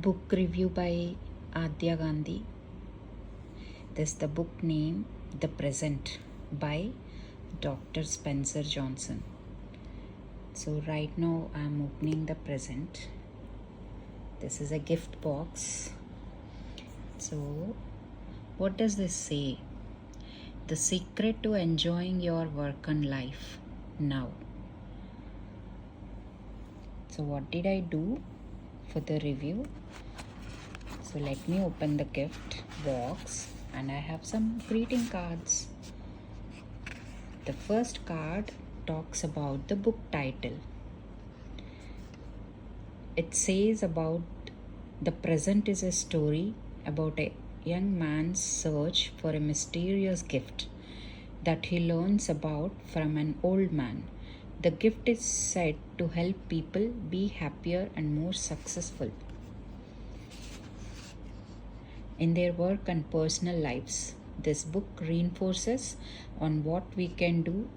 Book review by Adhya Gandhi. This is the book name The Present by Dr. Spencer Johnson. So right now I am opening the present. This is a gift box. So what does this say? The secret to enjoying your work and life now. So what did I do for the review? So let me open the gift box and I have some greeting cards. The first card talks about the book title. It says about the present is a story about a young man's search for a mysterious gift that he learns about from an old man. The gift is said to help people be happier and more successful in their work and personal lives. This book reinforces on what we can do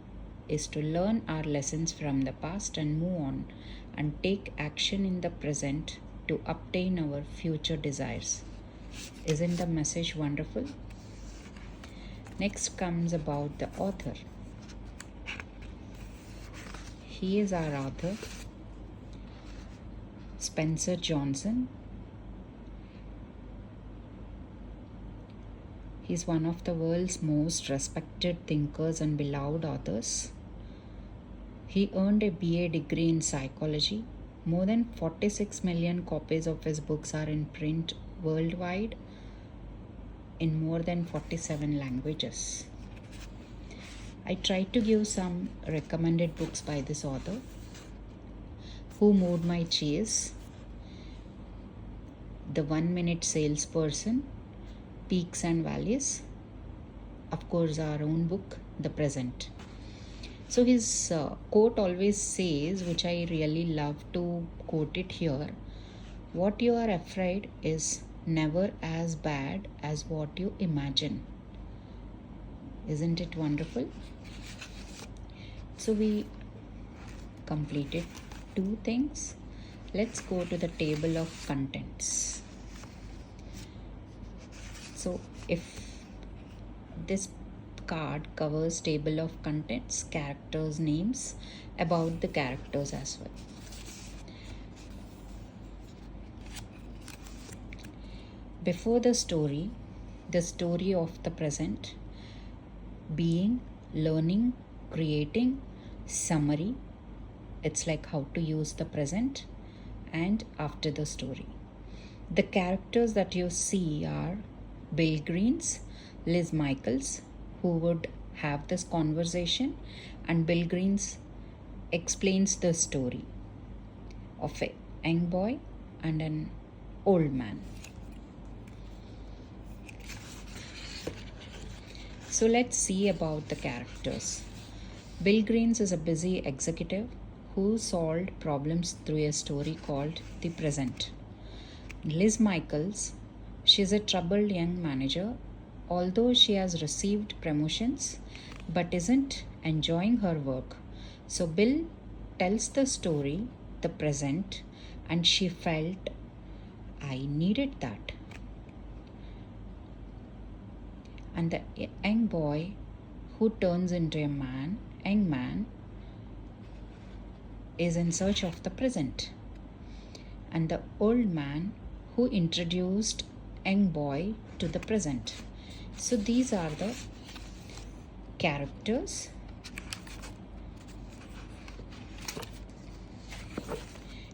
is to learn our lessons from the past and move on and take action in the present to obtain our future desires. Isn't the message wonderful? Next comes about the author. He is our author, Spencer Johnson. He is one of the world's most respected thinkers and beloved authors. He earned a BA degree in psychology. More than 46 million copies of his books are in print worldwide in more than 47 languages. I tried to give some recommended books by this author. Who Moved My Cheese, The 1 Minute Salesperson, Peaks and Valleys, of course our own book, The Present. So his quote always says, which I really love to quote it here, what you are afraid is never as bad as what you imagine. Isn't it wonderful? So we completed 2 things. Let's go to the table of contents. So if this card covers table of contents, characters' names, about the characters as well. Before the story of the present, being, learning, creating, summary, it's like how to use the present, and after the story. The characters that you see are Bill Green's, Liz Michaels, who would have this conversation, and Bill Green's explains the story of a young boy and an old man. So let's see about the characters. Bill Green's is a busy executive who solved problems through a story called The Present. Liz Michaels, she's a troubled young manager, although she has received promotions but isn't enjoying her work. So Bill tells the story, The Present, and she felt, I needed that. And the young boy who turns into a young man, is in search of the present. And the old man who introduced young boy to the present. So these are the characters.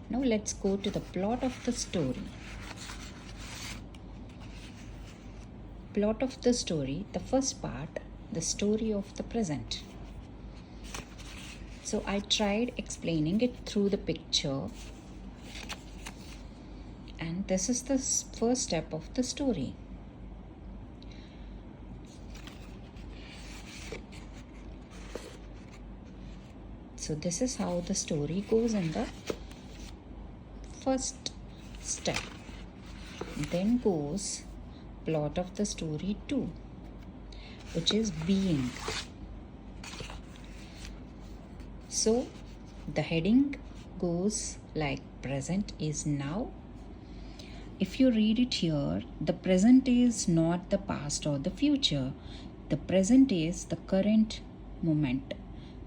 Now let's go to the plot of the story. Plot of the story, the first part, the story of the present. So I tried explaining it through the picture, and this is the first step of the story. So this is how the story goes in the first step. Then goes plot of the story 2, which is being. So the heading goes like present is now, If you read it here, the present is not the past or the future. The present is the current moment.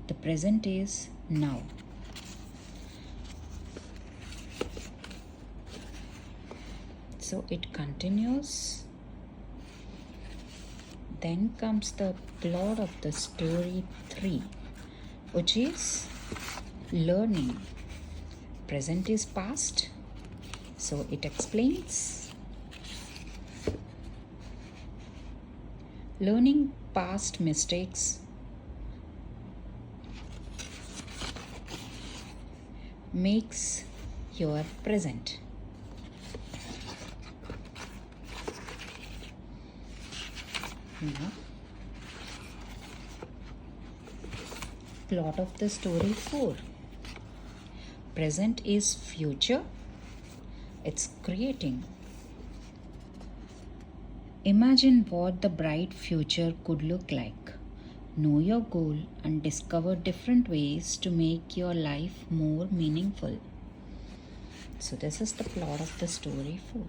The present is now. So it continues. Then comes the plot of the story 3, which is learning. Present is past. So it explains. Learning past mistakes makes your present. Now, plot of the story 4. Present is future. It's creating. Imagine what the bright future could look like. Know your goal and discover different ways to make your life more meaningful. So this is the plot of the story 4.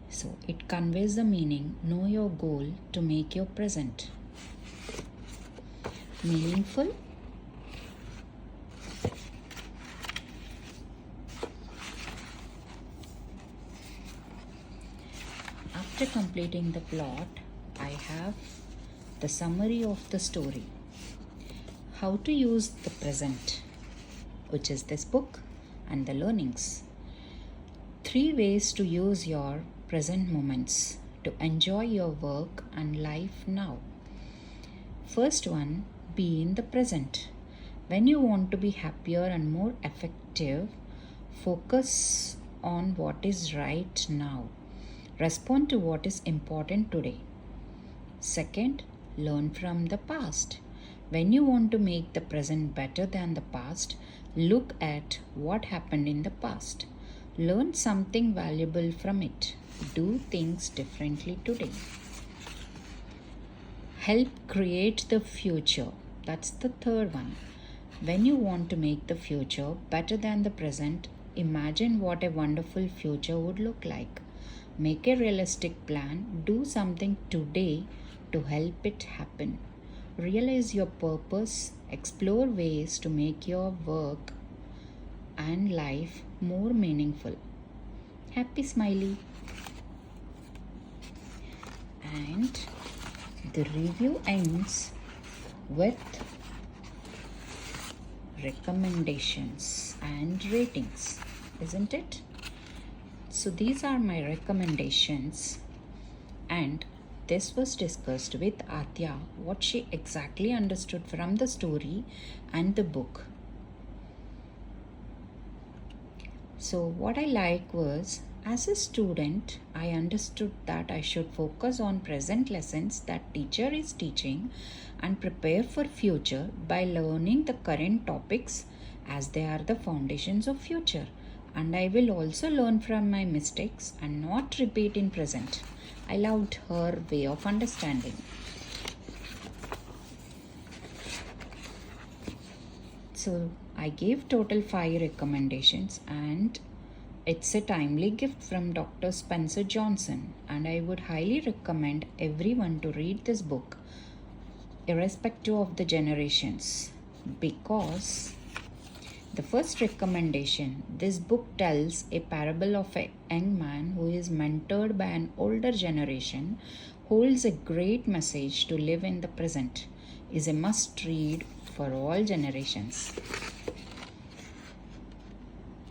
So it conveys the meaning, know your goal to make your present meaningful. After completing the plot, I have the summary of the story. How to use the present, which is this book, and the learnings. 3 ways to use your present moments to enjoy your work and life now. First one, be in the present. When you want to be happier and more effective, focus on what is right now. Respond to what is important today. Second, learn from the past. When you want to make the present better than the past, look at what happened in the past. Learn something valuable from it. Do things differently today. Help create the future. That's the third one. When you want to make the future better than the present, imagine what a wonderful future would look like. Make a realistic plan. Do something today to help it happen. Realize your purpose. Explore ways to make your work and life more meaningful. Happy smiley. And the review ends with recommendations and ratings, isn't it? So these are my recommendations, and this was discussed with Adhya, what she exactly understood from the story and the book. So what I like was, as a student, I understood that I should focus on present lessons that teacher is teaching and prepare for future by learning the current topics as they are the foundations of future. And I will also learn from my mistakes and not repeat in present. I loved her way of understanding. So I gave total 5 recommendations, and it's a timely gift from Dr. Spencer Johnson, and I would highly recommend everyone to read this book irrespective of the generations, because the first recommendation, this book tells a parable of a young man who is mentored by an older generation, holds a great message to live in the present, is a must read for all generations.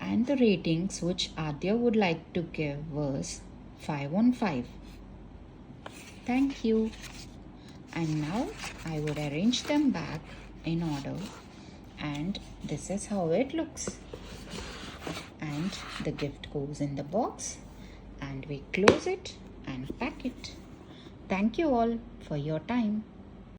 And the ratings which Adhya would like to give was 5 on 5. Thank you. And now I would arrange them back in order, and this is how it looks. And the gift goes in the box, and we close it and pack it. Thank you all for your time.